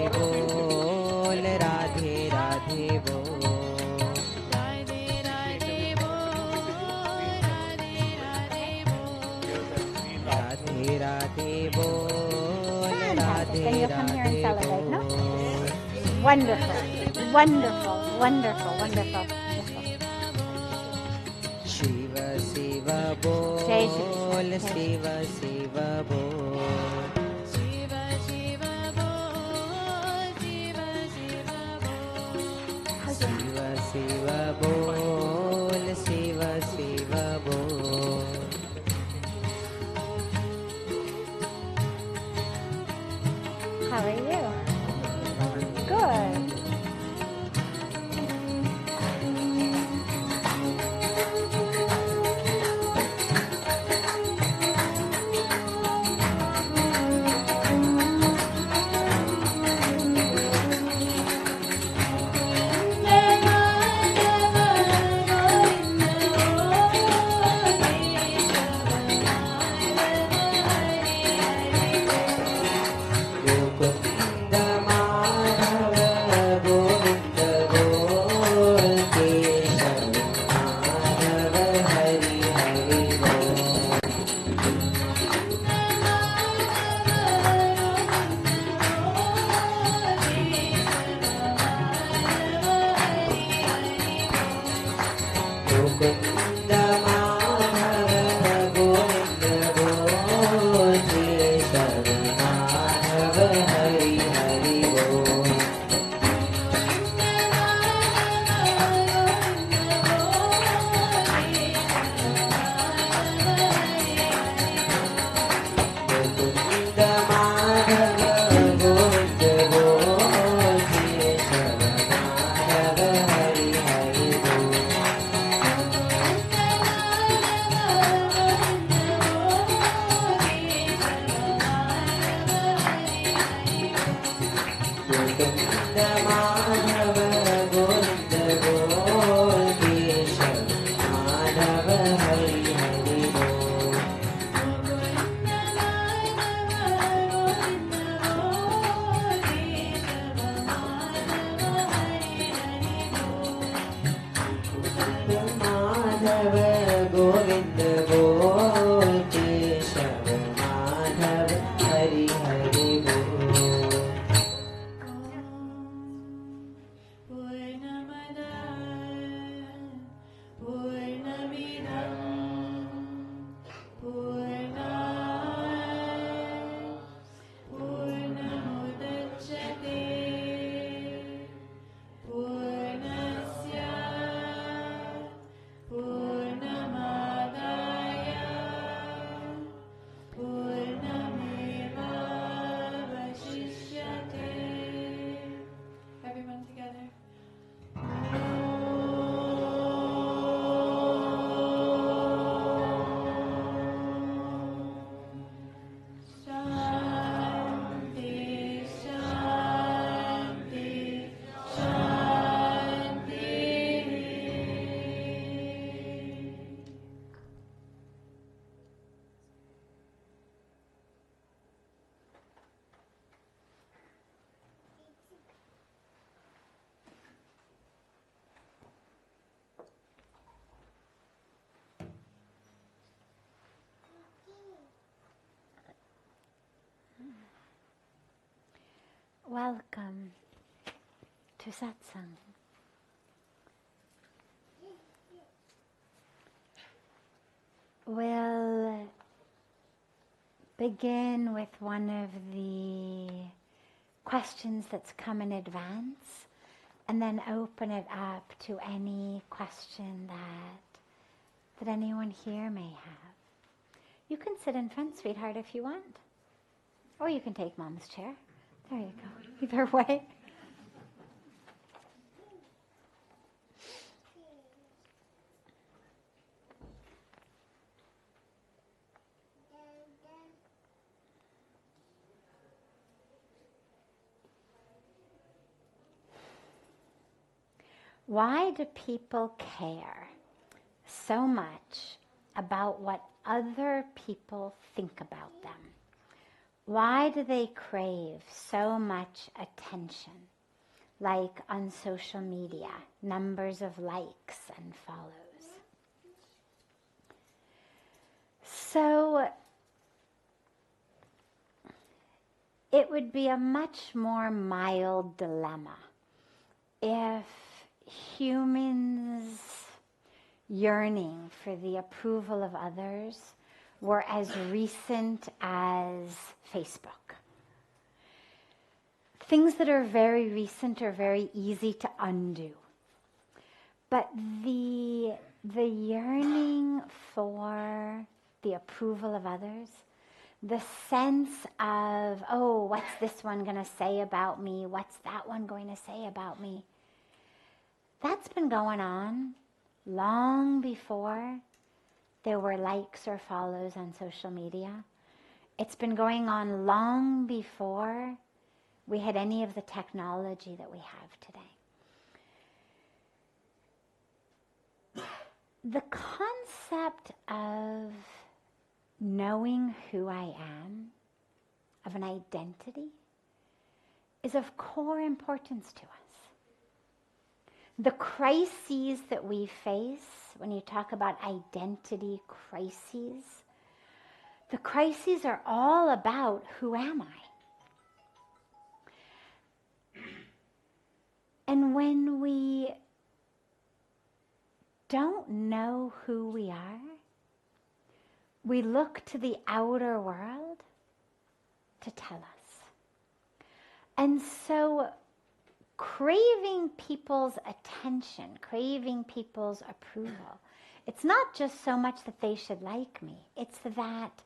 बोल, राधे राधे बोल, राधे राधे बोल, राधे राधे बोल, राधे राधे बोल, Radhe Then you'll come here and Radhe celebrate, no? बोल. Wonderful, wonderful, wonderful, wonderful, wonderful. Shiv Shiv बोल, शिव शिव बोल, शिव शिव बोल, शिव शिव बोल, शिव शिव बोल, शिव शिव बोल. How are you? Good. Welcome to satsang. We'll begin with one of the questions that's come in advance and then open it up to any question that anyone here may have. You can sit in front, sweetheart, if you want. Or you can take Mom's chair. There you go. Either way. Why do people care so much about what other people think about them? why do they crave so much attention? Like on social media, numbers of likes and follows. So it would be a much more mild dilemma if humans yearning for the approval of others were as recent as Facebook. Things that are very recent are very easy to undo. But the yearning for the approval of others, the sense of, oh, what's this one going to say about me? What's that one going to say about me? That's been going on long before there were likes or follows on social media. It's been going on long before we had any of the technology that we have today. The concept of knowing who I am, of an identity, is of core importance to us. The crises that we face, when you talk about identity crises, the crises are all about who am I? And when we don't know who we are, we look to the outer world to tell us. And so craving people's attention, craving people's approval, it's not just so much that they should like me, it's that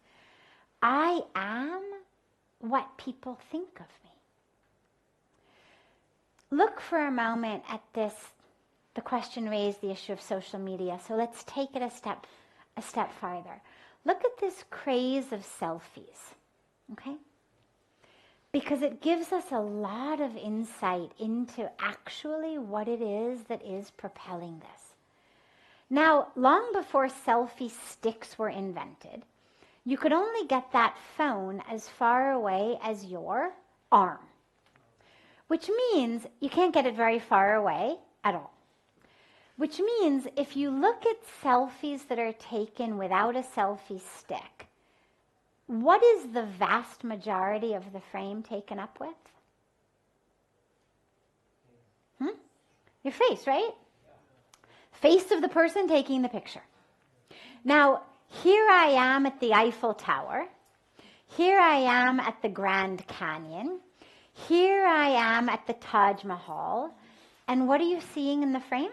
I am what people think of me. Look for a moment at this. The question raised the issue of social media, so let's take it a step farther. Look at this craze of selfies, okay? Because it gives us a lot of insight into actually what it is that is propelling this. Now, long before selfie sticks were invented, you could only get that phone as far away as your arm, which means you can't get it very far away at all. Which means if you look at selfies that are taken without a selfie stick, what is the vast majority of the frame taken up with? Your face, right? Face of the person taking the picture. Now, here I am at the Eiffel Tower. Here I am at the Grand Canyon. Here I am at the Taj Mahal. And what are you seeing in the frame?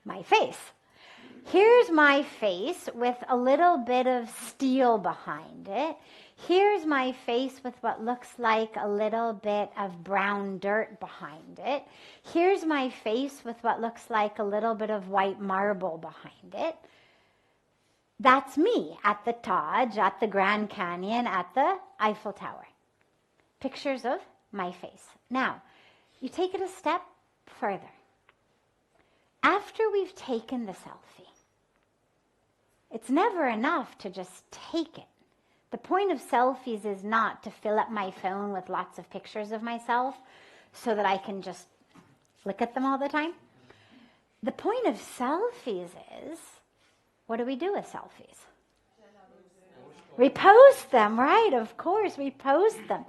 My face. Here's my face with a little bit of steel behind it. Here's my face with what looks like a little bit of brown dirt behind it. Here's my face with what looks like a little bit of white marble behind it. That's me at the Taj, at the Grand Canyon, at the Eiffel Tower. Pictures of my face. Now, you take it a step further. After we've taken the selfie, it's never enough to just take it. The point of selfies is not to fill up my phone with lots of pictures of myself so that I can just look at them all the time. The point of selfies is, what do we do with selfies? We post them, right? Of course, we post them.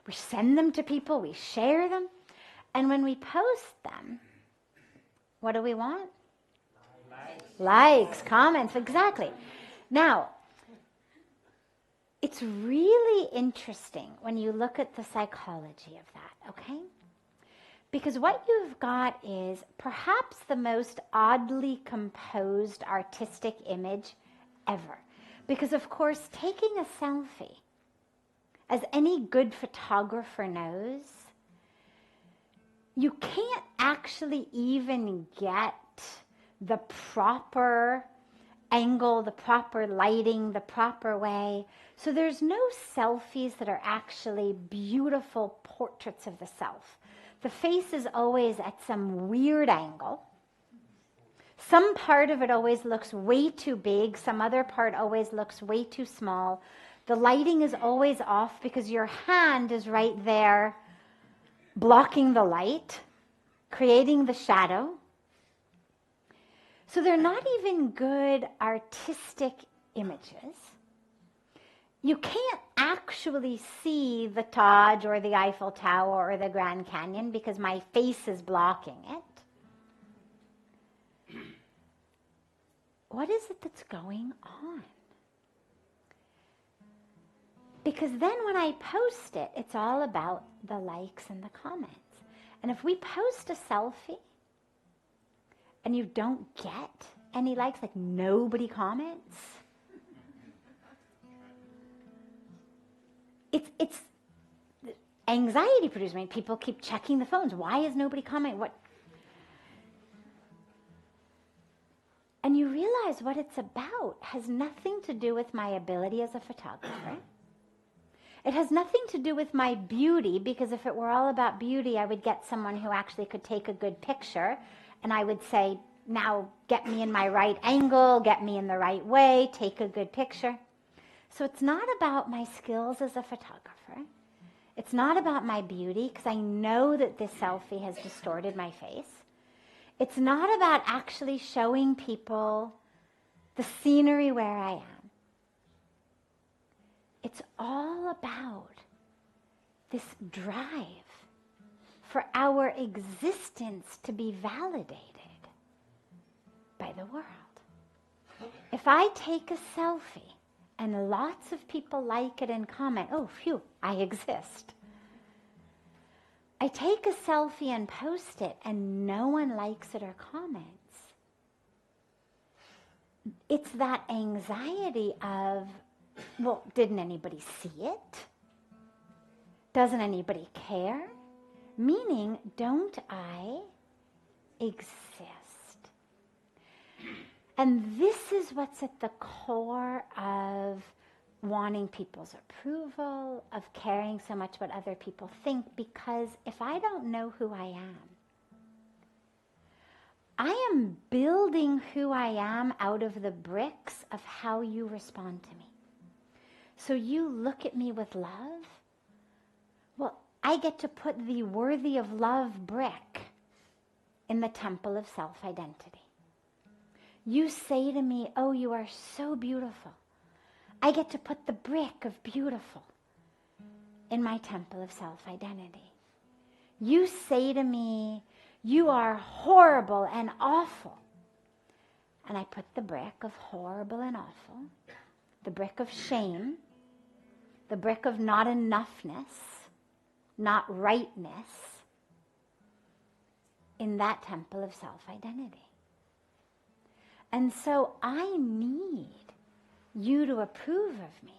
We send them to people, we share them. And when we post them, what do we want? Likes, comments, exactly. Now, it's really interesting when you look at the psychology of that, okay? Because what you've got is perhaps the most oddly composed artistic image ever. Because, of course, taking a selfie, as any good photographer knows, you can't actually even get the proper angle, the proper lighting, the proper way. So there's no selfies that are actually beautiful portraits of the self. The face is always at some weird angle. Some part of it always looks way too big. Some other part always looks way too small. The lighting is always off because your hand is right there blocking the light, creating the shadow. So they're not even good artistic images. You can't actually see the Taj or the Eiffel Tower or the Grand Canyon because my face is blocking it. What is it that's going on? Because then when I post it, it's all about the likes and the comments. And if we post a selfie and you don't get any likes, like nobody comments, it's anxiety producing. I mean, people keep checking the phones. Why is nobody commenting? What? And you realize what it's about has nothing to do with my ability as a photographer. It has nothing to do with my beauty, because if it were all about beauty, I would get someone who actually could take a good picture, and I would say, now get me in my right angle, get me in the right way, take a good picture. So it's not about my skills as a photographer. It's not about my beauty, because I know that this selfie has distorted my face. It's not about actually showing people the scenery where I am. It's all about this drive for our existence to be validated by the world. If I take a selfie and lots of people like it and comment, oh, phew, I exist. I take a selfie and post it and no one likes it or comments. It's that anxiety of, well, didn't anybody see it? Doesn't anybody care? Meaning, don't I exist? And this is what's at the core of wanting people's approval, of caring so much what other people think, because if I don't know who I am building who I am out of the bricks of how you respond to me. So you look at me with love. Well, I get to put the worthy of love brick in the temple of self-identity. You say to me, oh, you are so beautiful. I get to put the brick of beautiful in my temple of self-identity. You say to me, you are horrible and awful. And I put the brick of horrible and awful, the brick of shame, the brick of not enoughness, not rightness, in that temple of self-identity. And so I need you to approve of me,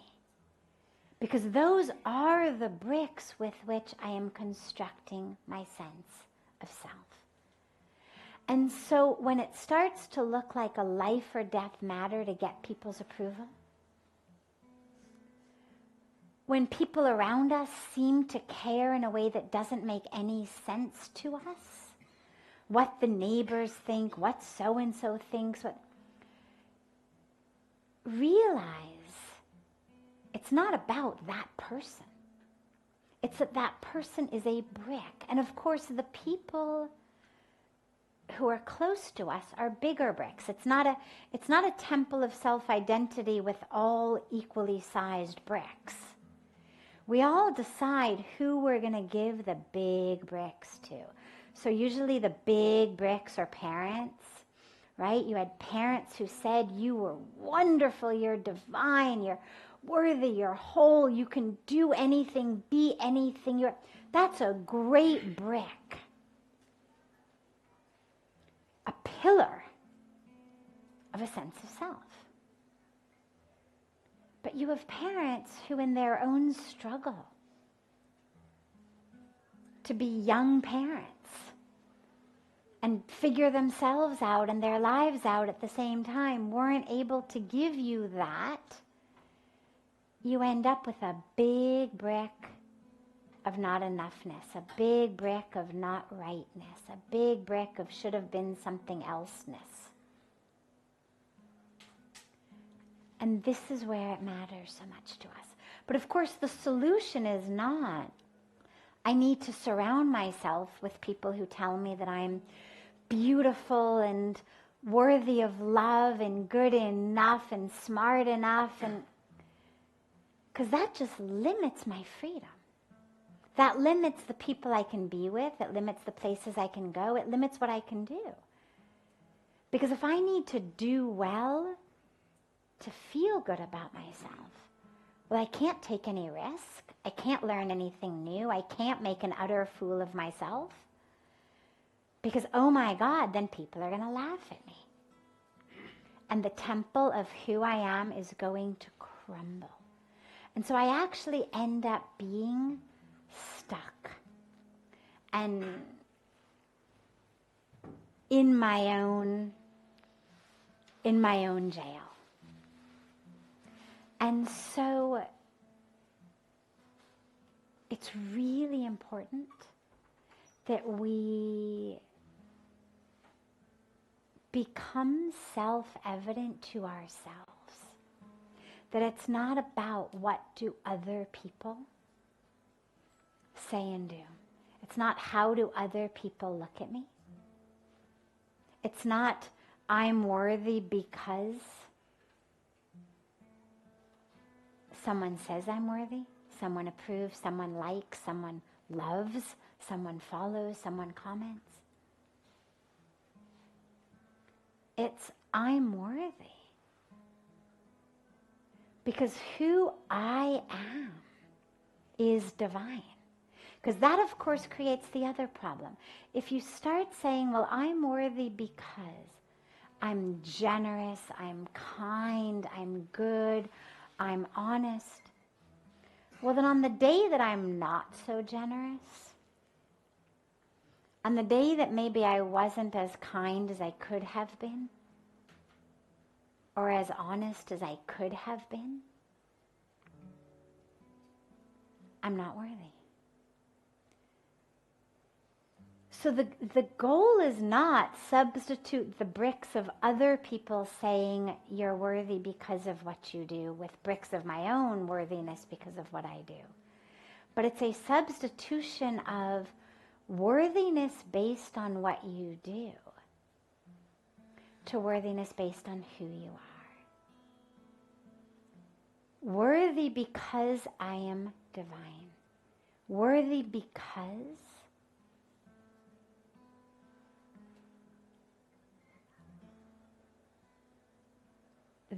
because those are the bricks with which I am constructing my sense of self. And so when it starts to look like a life or death matter to get people's approval, when people around us seem to care in a way that doesn't make any sense to us, what the neighbors think, what so-and-so thinks, what... Realize it's not about that person. It's that that person is a brick. And of course, the people who are close to us are bigger bricks. It's not a temple of self-identity with all equally sized bricks. We all decide who we're going to give the big bricks to. So usually the big bricks are parents, right? You had parents who said, you were wonderful, you're divine, you're worthy, you're whole, you can do anything, be anything. That's a great brick. A pillar of a sense of self. But you have parents who in their own struggle to be young parents and figure themselves out and their lives out at the same time weren't able to give you that, you end up with a big brick of not enoughness, a big brick of not rightness, a big brick of should have been something elseness. And this is where it matters so much to us. But of course, the solution is not, I need to surround myself with people who tell me that I'm beautiful and worthy of love and good enough and smart enough, and because that just limits my freedom. That limits the people I can be with. It limits the places I can go. It limits what I can do. Because if I need to do well to feel good about myself, well, I can't take any risk. I can't learn anything new. I can't make an utter fool of myself. Because, oh my God, then people are going to laugh at me. And the temple of who I am is going to crumble. And so I actually end up being stuck and in my own jail. And so it's really important that we become self-evident to ourselves. That it's not about what do other people say and do. It's not how do other people look at me. It's not I'm worthy because someone says I'm worthy, someone approves, someone likes, someone loves, someone follows, someone comments. It's I'm worthy. Because who I am is divine. Because that, of course, creates the other problem. If you start saying, well, I'm worthy because I'm generous, I'm kind, I'm good, I'm honest. Well, then on the day that I'm not so generous, on the day that maybe I wasn't as kind as I could have been, or as honest as I could have been, I'm not worthy. So the goal is not substitute the bricks of other people saying you're worthy because of what you do with bricks of my own worthiness because of what I do. But it's a substitution of worthiness based on what you do to worthiness based on who you are. Worthy because I am divine. Worthy because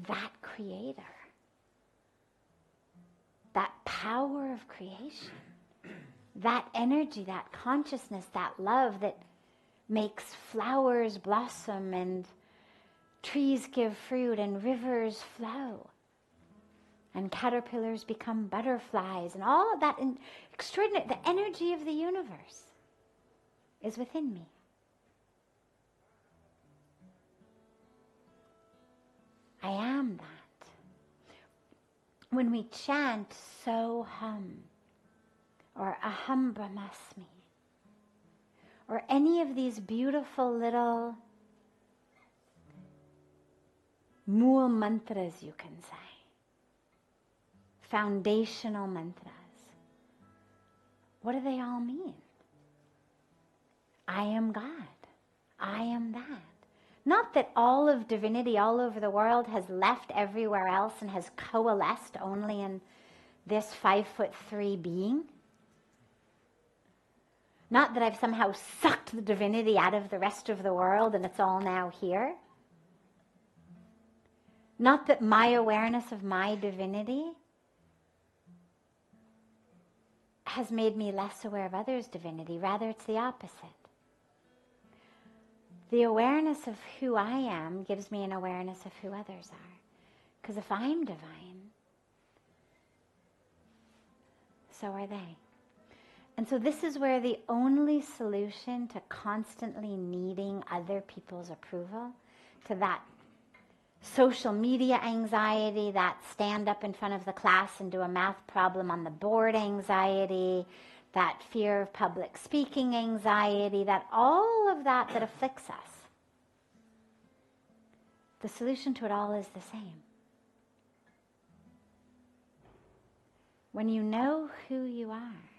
that creator, that power of creation, that energy, that consciousness, that love that makes flowers blossom and trees give fruit and rivers flow and caterpillars become butterflies and all of that extraordinary, the energy of the universe is within me. I am that. When we chant So Hum or Aham Brahmasmi or any of these beautiful little mool mantras, you can say, foundational mantras, what do they all mean? I am God. I am that. Not that all of divinity all over the world has left everywhere else and has coalesced only in this 5'3" being. Not that I've somehow sucked the divinity out of the rest of the world and it's all now here. Not that my awareness of my divinity has made me less aware of others' divinity. Rather, it's the opposite. The awareness of who I am gives me an awareness of who others are. Because if I'm divine, so are they. And so this is where the only solution to constantly needing other people's approval, to that social media anxiety, that stand up in front of the class and do a math problem on the board anxiety, that fear of public speaking anxiety, that all of that afflicts us. The solution to it all is the same. when you know who you are,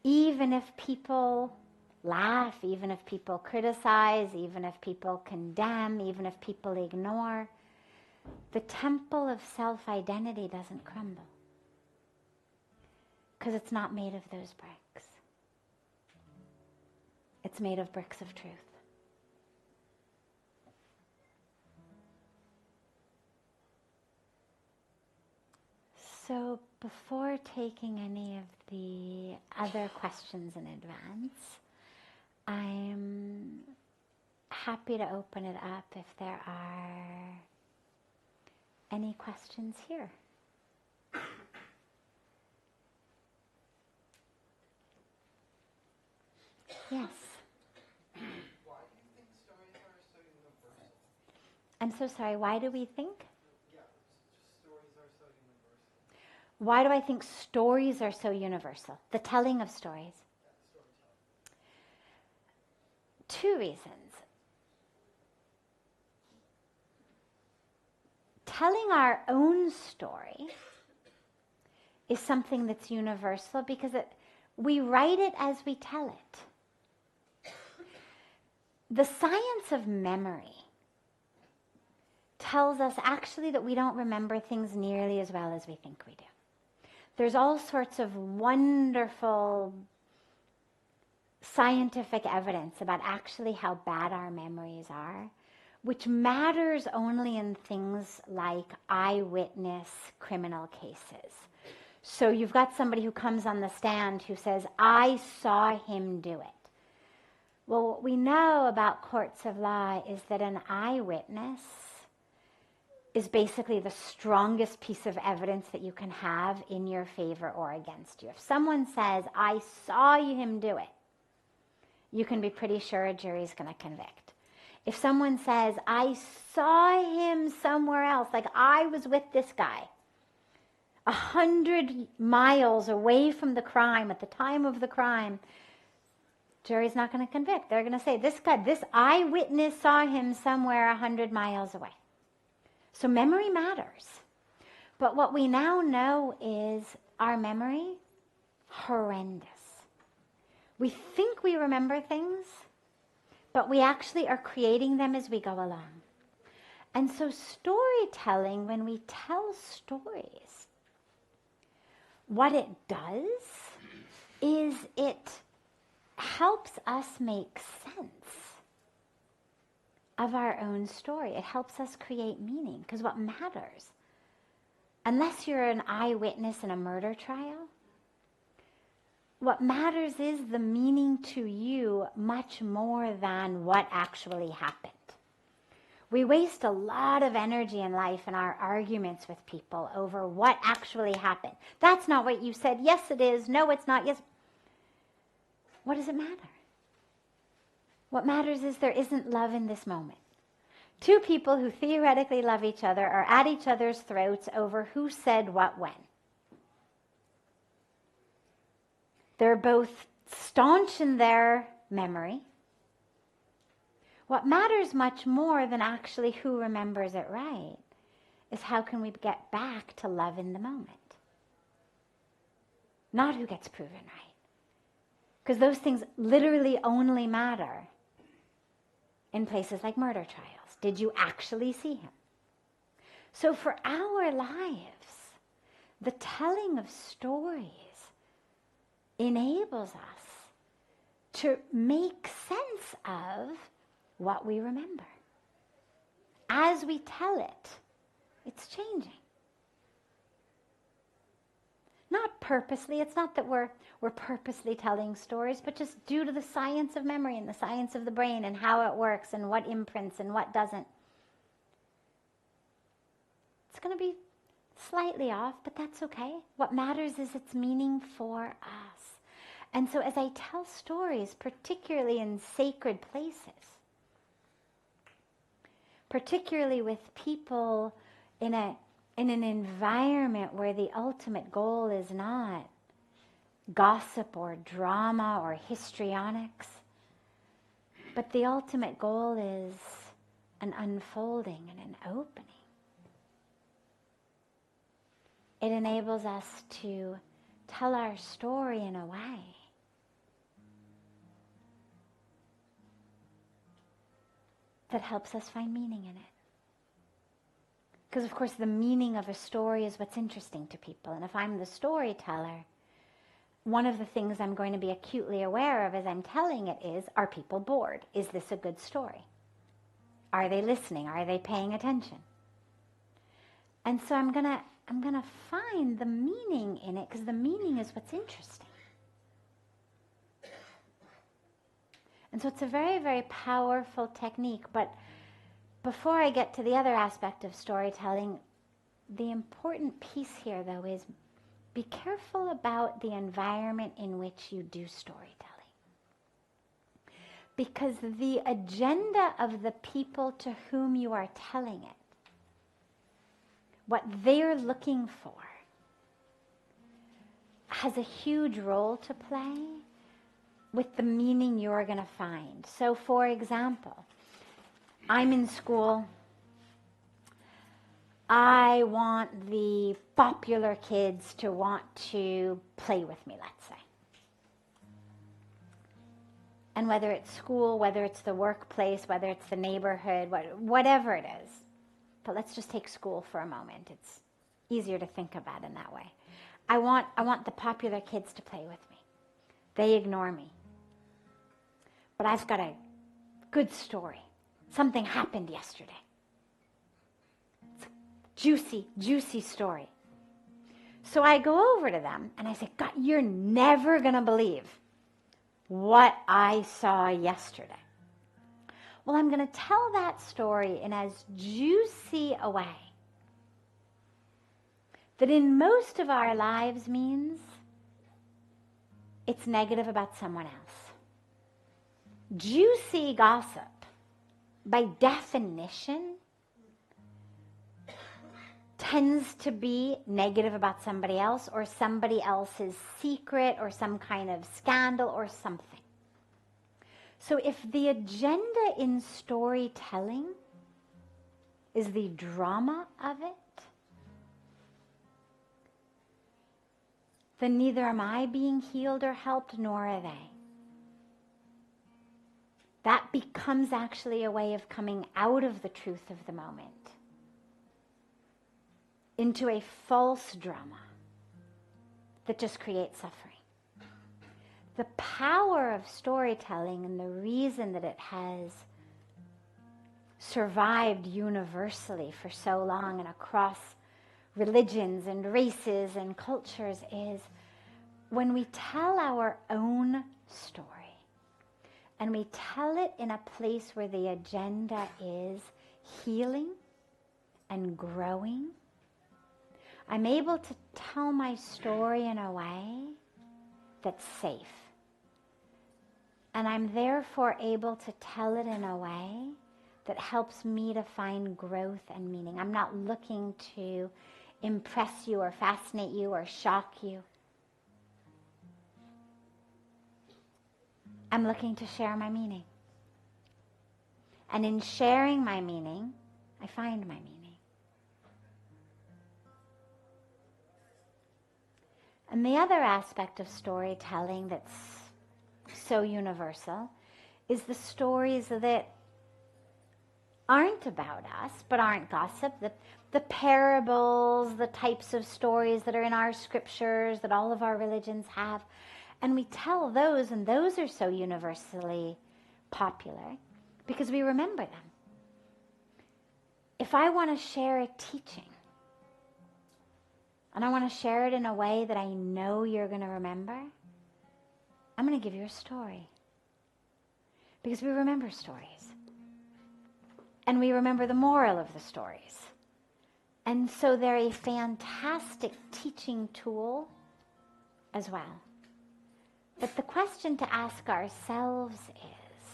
even if people laugh, even if people criticize, even if people condemn, even if people ignore, the temple of self-identity doesn't crumble because it's not made of those bricks. It's made of bricks of truth. So before taking any of the other questions in advance, I'm happy to open it up if there are any questions here. Yes. Why do you think stories are so universal? I'm so sorry, why do we think? Yeah, just stories are so universal. Why do I think stories are so universal? The telling of stories. Yeah, storytelling. Two reasons. Telling our own story is something that's universal because we write it as we tell it. The science of memory tells us actually that we don't remember things nearly as well as we think we do. There's all sorts of wonderful scientific evidence about actually how bad our memories are, which matters only in things like eyewitness criminal cases. So you've got somebody who comes on the stand who says, I saw him do it. Well, what we know about courts of law is that an eyewitness is basically the strongest piece of evidence that you can have in your favor or against you. If someone says, I saw him do it, you can be pretty sure a jury's going to convict. If someone says, I saw him somewhere else, like I was with this guy 100 miles away from the crime at the time of the crime, jury's not going to convict. They're going to say, this eyewitness saw him somewhere 100 miles away. So memory matters. But what we now know is our memory, horrendous. We think we remember things, but we actually are creating them as we go along. And so storytelling, when we tell stories, what it does is it helps us make sense of our own story. It helps us create meaning, because what matters, unless you're an eyewitness in a murder trial, what matters is the meaning to you much more than what actually happened. We waste a lot of energy in life in our arguments with people over what actually happened. That's not what you said. Yes, it is. No, it's not. Yes. What does it matter? What matters is there isn't love in this moment. Two people who theoretically love each other are at each other's throats over who said what when. They're both staunch in their memory. What matters much more than actually who remembers it right is how can we get back to love in the moment. Not who gets proven right. Because those things literally only matter in places like murder trials. Did you actually see him? So for our lives, the telling of stories enables us to make sense of what we remember. As we tell it, it's changing. Not purposely. It's not that we're purposely telling stories, but just due to the science of memory and the science of the brain and how it works and what imprints and what doesn't. It's going to be slightly off, but that's okay. What matters is its meaning for us. And so as I tell stories, particularly in sacred places, particularly with people in an environment where the ultimate goal is not gossip or drama or histrionics, but the ultimate goal is an unfolding and an opening. it enables us to tell our story in a way that helps us find meaning in it. Because of course the meaning of a story is what's interesting to people. And if I'm the storyteller, one of the things I'm going to be acutely aware of as I'm telling it is, are people bored? Is this a good story? Are they listening? Are they paying attention? And so I'm gonna find the meaning in it, because the meaning is what's interesting. And so it's a very, very powerful technique. But before I get to the other aspect of storytelling, the important piece here, though, is be careful about the environment in which you do storytelling. Because the agenda of the people to whom you are telling it, what they're looking for, has a huge role to play with the meaning you're going to find. So, for example, I'm in school. I want the popular kids to want to play with me, let's say. And whether it's school, whether it's the workplace, whether it's the neighborhood, whatever it is. But let's just take school for a moment. It's easier to think about in that way. I want the popular kids to play with me. They ignore me. But I've got a good story. Something happened yesterday. It's a juicy, juicy story. So I go over to them and I say, God, you're never going to believe what I saw yesterday. Well, I'm going to tell that story in as juicy a way that in most of our lives means it's negative about someone else. Juicy gossip, by definition, tends to be negative about somebody else or somebody else's secret or some kind of scandal or something. So if the agenda in storytelling is the drama of it, then neither am I being healed or helped, nor are they. That becomes actually a way of coming out of the truth of the moment into a false drama that just creates suffering. The power of storytelling and the reason that it has survived universally for so long and across religions and races and cultures is when we tell our own story and we tell it in a place where the agenda is healing and growing, I'm able to tell my story in a way that's safe. And I'm therefore able to tell it in a way that helps me to find growth and meaning. I'm not looking to impress you or fascinate you or shock you. I'm looking to share my meaning. And in sharing my meaning, I find my meaning. And the other aspect of storytelling that's so universal is the stories that aren't about us, but aren't gossip, the parables, the types of stories that are in our scriptures that all of our religions have. And we tell those, and those are so universally popular because we remember them. If I want to share a teaching, and I want to share it in a way that I know you're going to remember, I'm going to give you a story. Because we remember stories. And we remember the moral of the stories. And so they're a fantastic teaching tool as well. But the question to ask ourselves is,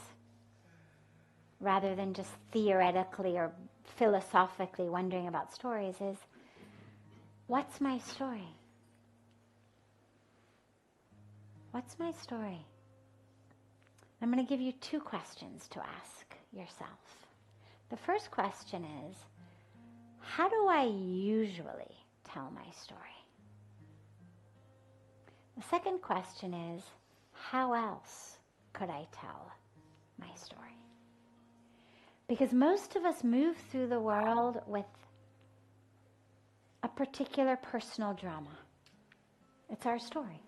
rather than just theoretically or philosophically wondering about stories, is, what's my story? What's my story? I'm going to give you two questions to ask yourself. The first question is, how do I usually tell my story? The second question is, how else could I tell my story? Because most of us move through the world with a particular personal drama. It's our story.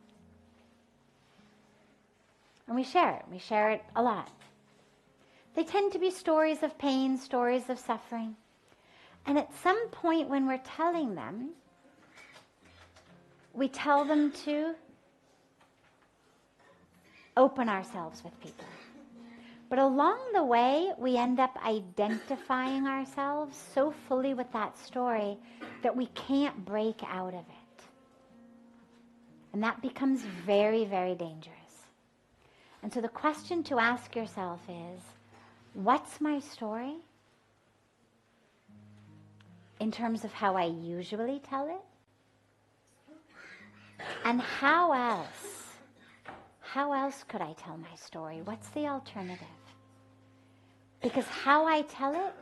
And we share it. We share it a lot. They tend to be stories of pain, stories of suffering. And at some point when we're telling them, we tell them to open ourselves with people. But along the way, we end up identifying ourselves so fully with that story that we can't break out of it. And that becomes very, very dangerous. And so the question to ask yourself is, what's my story? In terms of how I usually tell it? And how else could I tell my story? What's the alternative? Because how I tell it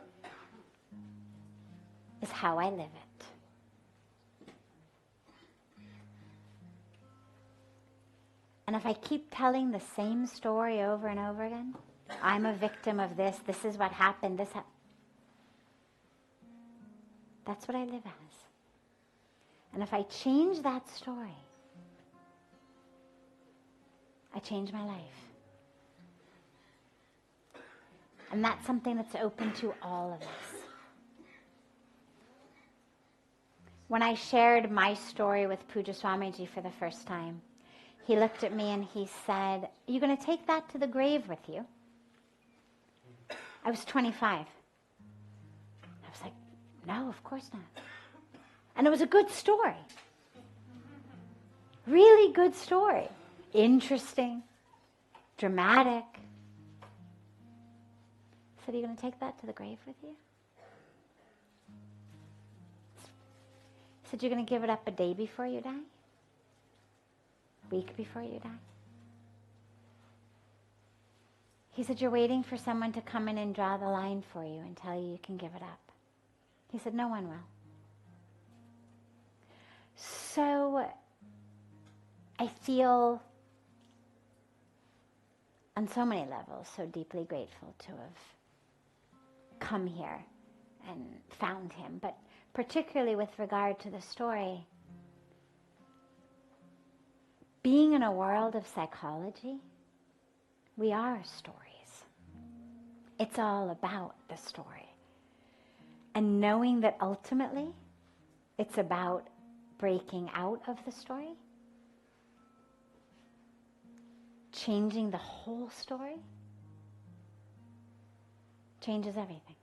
is how I live it. And if I keep telling the same story over and over again, I'm a victim of this is what happened, that's what I live as. And if I change that story, I change my life. And that's something that's open to all of us. When I shared my story with Pujya Swamiji for the first time, he looked at me and he said, "Are you going to take that to the grave with you?" I was 25. I was like, no, of course not. And it was a good story. Really good story. Interesting. Dramatic. I said, "Are you going to take that to the grave with you?" He said, "You're going to give it up a day before you die? A week before you die?" He said, "You're waiting for someone to come in and draw the line for you and tell you can give it up." He said, "No one will." So I feel on so many levels so deeply grateful to have come here and found him, but particularly with regard to the story, being in a world of psychology, we are stories. It's all about the story. And knowing that ultimately it's about breaking out of the story, changing the whole story, changes everything.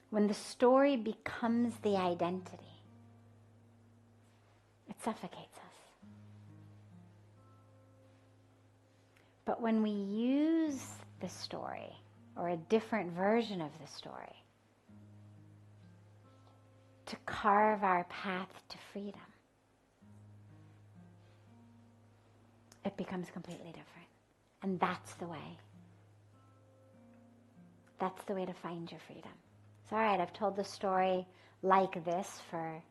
When the story becomes the identity, it suffocates us. But when we use the story, or a different version of the story, to carve our path to freedom, it becomes completely different. And that's the way. That's the way to find your freedom. It's all right, I've told the story like this for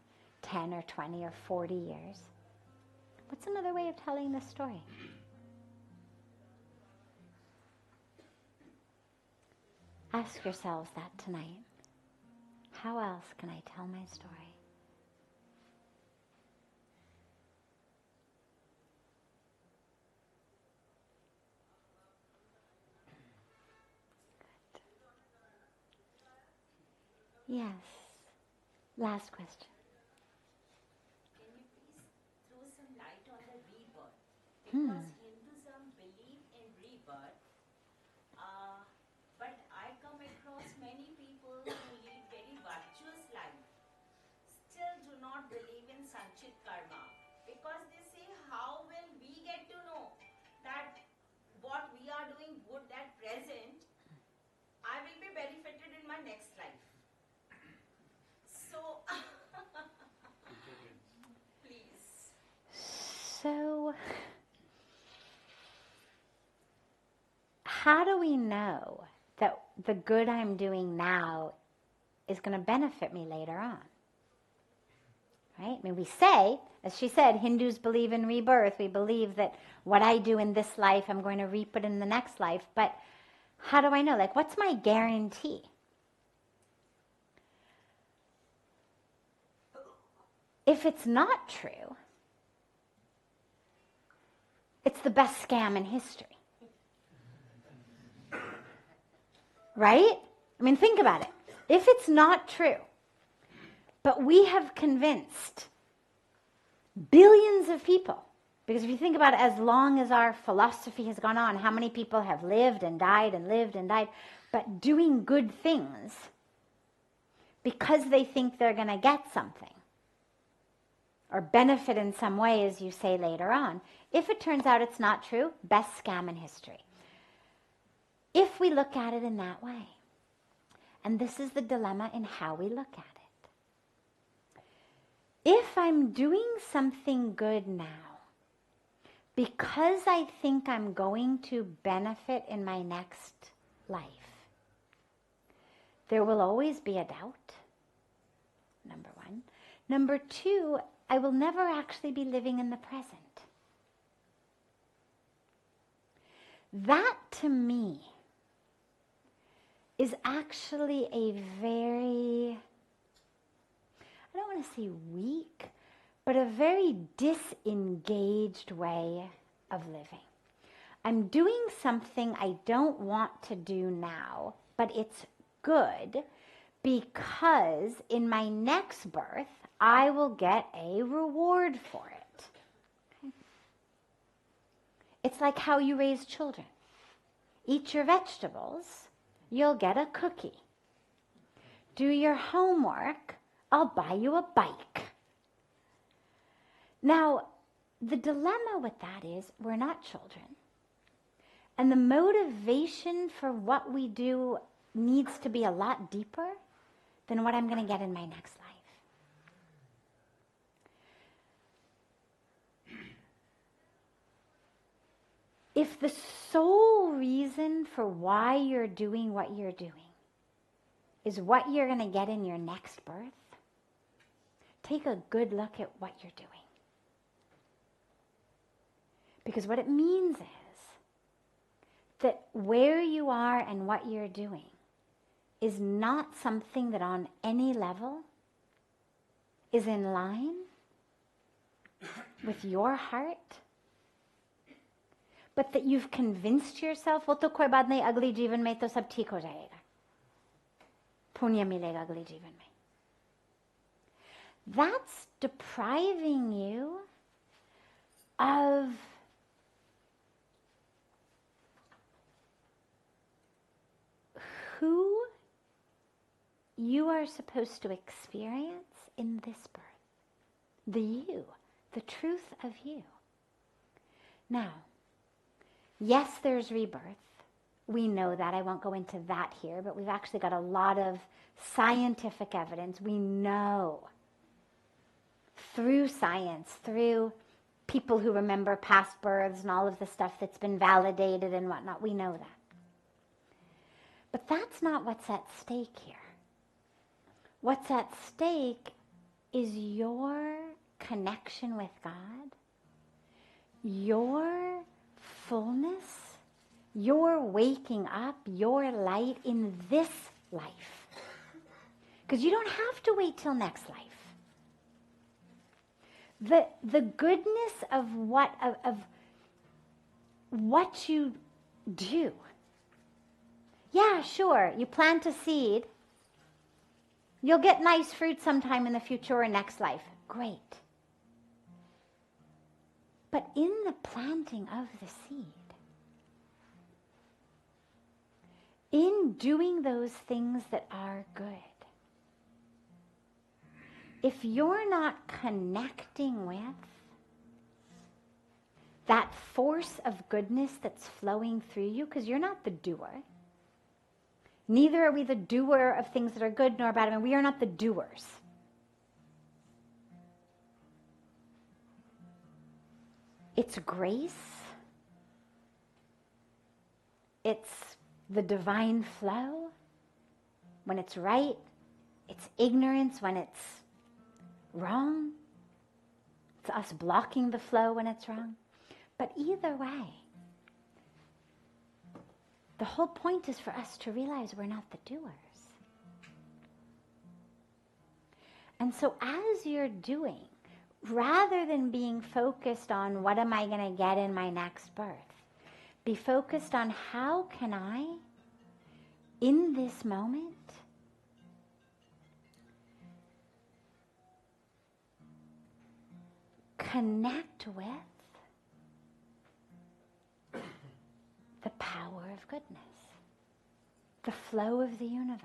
10 or 20 or 40 years. What's another way of telling this story? Ask yourselves that tonight. How else can I tell my story? Good. Yes. Last question. Can you please throw some light on the rebirth? Because Hinduism believe in rebirth, but I come across many people who lead very virtuous life, still do not believe in Sanchit Karma, because they say, how will we get to know that what we are doing good at present, I will be benefited in my next life. So, please. So, how do we know that the good I'm doing now is going to benefit me later on? right? I mean, we say, as she said, Hindus believe in rebirth. We believe that what I do in this life, I'm going to reap it in the next life. But how do I know? Like, what's my guarantee? If it's not true, it's the best scam in history. Right? I mean, think about it. If it's not true, but we have convinced billions of people, because if you think about it, as long as our philosophy has gone on, how many people have lived and died and lived and died, but doing good things because they think they're going to get something or benefit in some way, as you say later on. If it turns out it's not true, best scam in history. If we look at it in that way. And this is the dilemma in how we look at it. If I'm doing something good now, because I think I'm going to benefit in my next life, there will always be a doubt, number one. Number two, I will never actually be living in the present. That, to me, is actually a very, I don't want to say weak, but a very disengaged way of living. I'm doing something I don't want to do now, but it's good because in my next birth, I will get a reward for it. Okay? It's like how you raise children. Eat your vegetables, you'll get a cookie. Do your homework, I'll buy you a bike. Now, the dilemma with that is we're not children. And the motivation for what we do needs to be a lot deeper than what I'm going to get in my next life. If the sole reason for why you're doing what you're doing is what you're going to get in your next birth, take a good look at what you're doing. Because what it means is that where you are and what you're doing is not something that on any level is in line with your heart, but that you've convinced yourself, वो तो कोई बात नहीं, अगली जीवन में तो सब ठीक हो जाएगा, पुण्य मिलेगा अगली जीवन में. That's depriving you of who you are supposed to experience in this birth. The you, the truth of you. Now, yes, there's rebirth. We know that. I won't go into that here, but we've actually got a lot of scientific evidence. We know through science, through people who remember past births and all of the stuff that's been validated and whatnot, we know that. But that's not what's at stake here. What's at stake is your connection with God, your fullness, your waking up, your light in this life. Because you don't have to wait till next life. The goodness of what you do. Yeah, sure, you plant a seed. You'll get nice fruit sometime in the future or next life. Great. But in the planting of the seed, in doing those things that are good, if you're not connecting with that force of goodness that's flowing through you, because you're not the doer. Neither are we the doer of things that are good nor bad. I mean, we are not the doers. It's grace. It's the divine flow when it's right. It's ignorance when it's wrong. it's us blocking the flow when it's wrong. But either way, the whole point is for us to realize we're not the doers. And so as you're doing, rather than being focused on what am I going to get in my next birth, be focused on how can I, in this moment, connect with the power of goodness, the flow of the universe.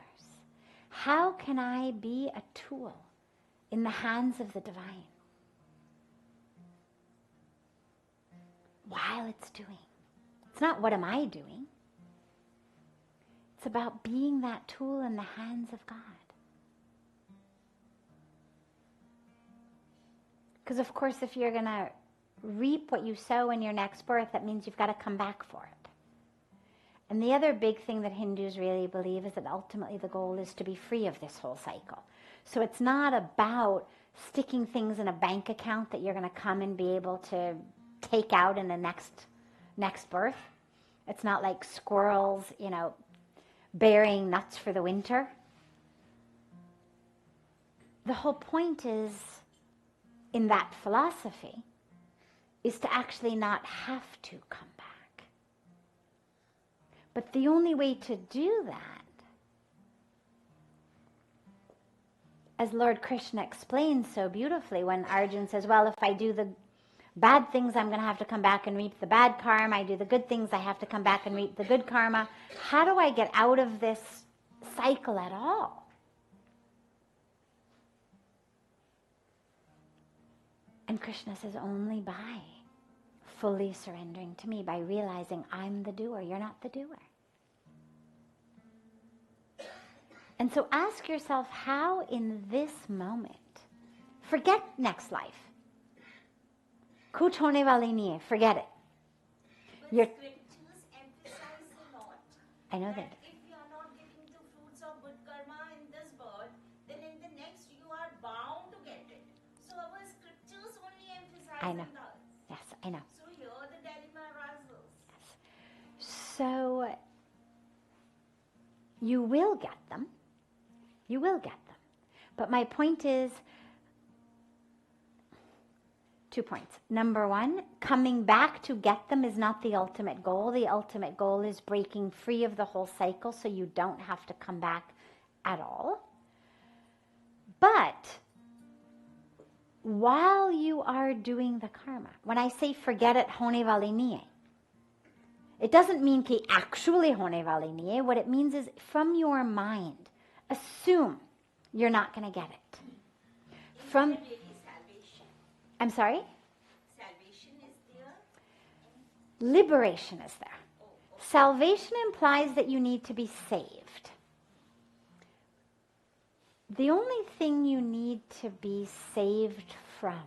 How can I be a tool in the hands of the divine while it's doing? It's not what am I doing. It's about being that tool in the hands of God. Because of course, if you're going to reap what you sow in your next birth, that means you've got to come back for it. And the other big thing that Hindus really believe is that ultimately the goal is to be free of this whole cycle. So it's not about sticking things in a bank account that you're going to come and be able to take out in the next birth. It's not like squirrels, burying nuts for the winter. The whole point is, in that philosophy, is to actually not have to come back. But the only way to do that, as Lord Krishna explains so beautifully when Arjun says, well, if I do the bad things, I'm going to have to come back and reap the bad karma. I do the good things, I have to come back and reap the good karma. How do I get out of this cycle at all? And Krishna says, only by fully surrendering to me, by realizing I'm the doer, you're not the doer. And so ask yourself how in this moment, forget next life. Kuch hone wali nahi hai, forget it. But scriptures emphasize a lot. I know that. If you are not getting the fruits of good karma in this birth, then in the next you are bound to get it. So our scriptures only emphasize I know. that. Yes, I know. So here the dilemma arises. So you will get them. You will get them. But my point is, 2 points. Number one, coming back to get them is not the ultimate goal. The ultimate goal is breaking free of the whole cycle so you don't have to come back at all. But while you are doing the karma, when I say forget it, hone wali nahi hai, it doesn't mean ki actually hone wali nahi hai. What it means is from your mind, assume you're not going to get it. From Really salvation. I'm sorry? Salvation is there. Liberation is there. Salvation implies that you need to be saved. The only thing you need to be saved from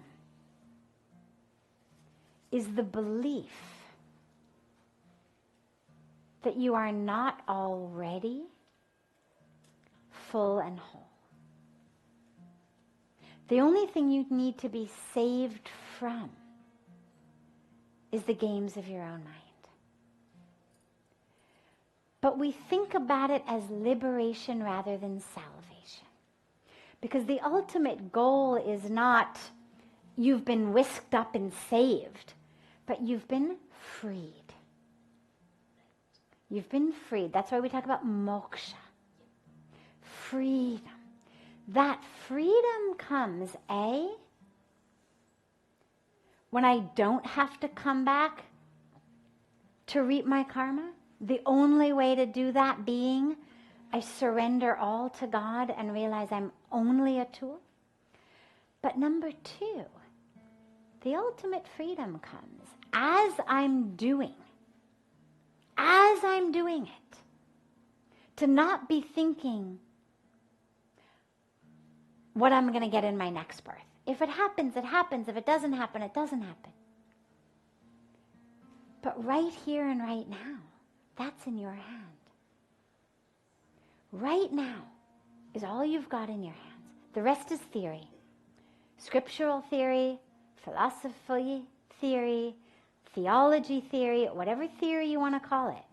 is the belief that you are not already full and whole. The only thing you need to be saved from is the games of your own mind. But we think about it as liberation rather than salvation. Because the ultimate goal is not you've been whisked up and saved, but you've been freed. You've been freed. That's why we talk about moksha. Freedom. That freedom comes, when I don't have to come back to reap my karma. The only way to do that being I surrender all to God and realize I'm only a tool. But number two, the ultimate freedom comes as I'm doing it, to not be thinking what I'm going to get in my next birth. If it happens, it happens. If it doesn't happen, it doesn't happen. But right here and right now, that's in your hand. Right now is all you've got in your hands. The rest is theory. Scriptural theory, philosophy theory, theology theory, whatever theory you want to call it.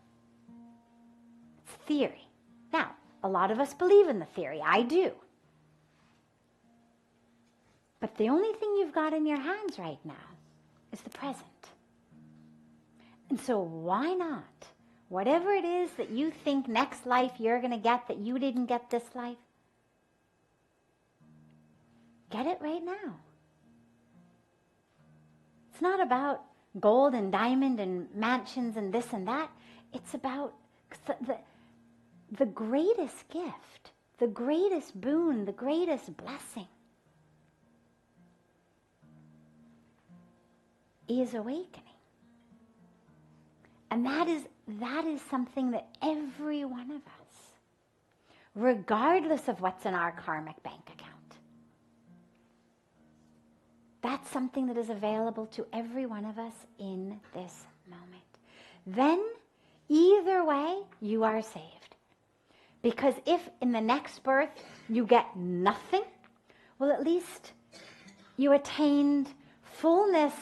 It's theory. Now, a lot of us believe in the theory. I do. But the only thing you've got in your hands right now is the present. And so why not? Whatever it is that you think next life you're going to get that you didn't get this life, get it right now. It's not about gold and diamond and mansions and this and that. It's about the greatest gift, the greatest boon, the greatest blessing is awakening. And that is something that every one of us, regardless of what's in our karmic bank account, that's something that is available to every one of us in this moment. Then, either way, you are saved. Because if in the next birth you get nothing, well, at least you attained fullness,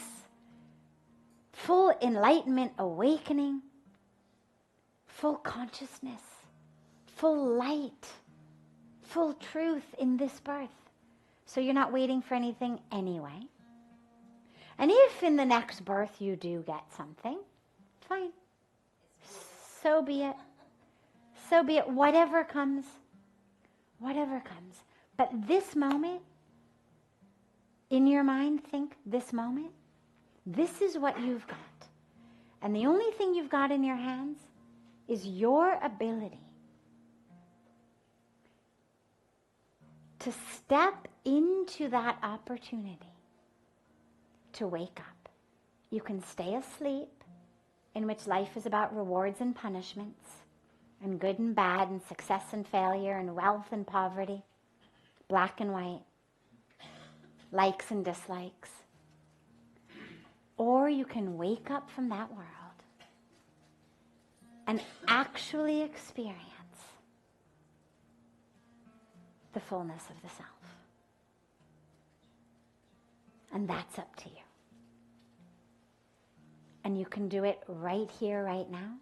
full enlightenment, awakening, full consciousness, full light, full truth in this birth. So you're not waiting for anything anyway. And if in the next birth you do get something, fine. So be it. So be it. Whatever comes, whatever comes. But this moment, in your mind, think this moment, this is what you've got. And the only thing you've got in your hands is your ability to step into that opportunity to wake up. You can stay asleep, in which life is about rewards and punishments, and good and bad, and success and failure, and wealth and poverty, black and white, likes and dislikes. Or you can wake up from that world and actually experience the fullness of the self. And that's up to you. And you can do it right here, right now.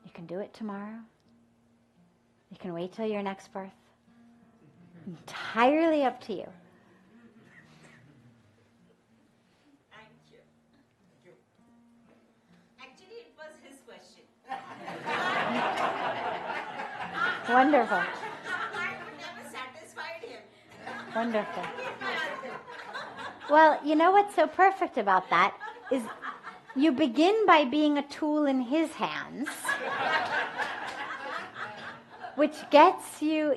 You can do it tomorrow. You can wait till your next birth. Entirely up to you. Thank you. Actually, it was his question. Wonderful. I could never satisfied him. Wonderful. Well, you know what's so perfect about that is you begin by being a tool in his hands, which gets you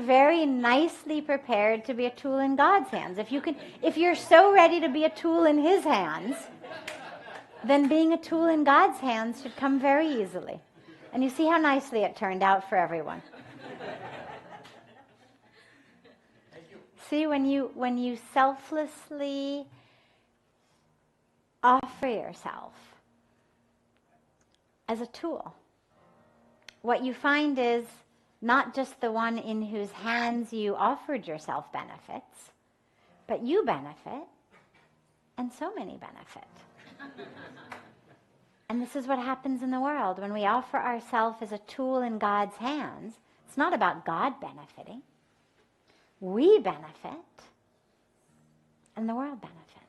very nicely prepared to be a tool in God's hands. If you're so ready to be a tool in his hands, then being a tool in God's hands should come very easily. And you see how nicely it turned out for everyone. See, when you selflessly offer yourself as a tool, what you find is not just the one in whose hands you offered yourself benefits, but you benefit, and so many benefit. And this is what happens in the world. When we offer ourselves as a tool in God's hands, it's not about God benefiting. We benefit, and the world benefits.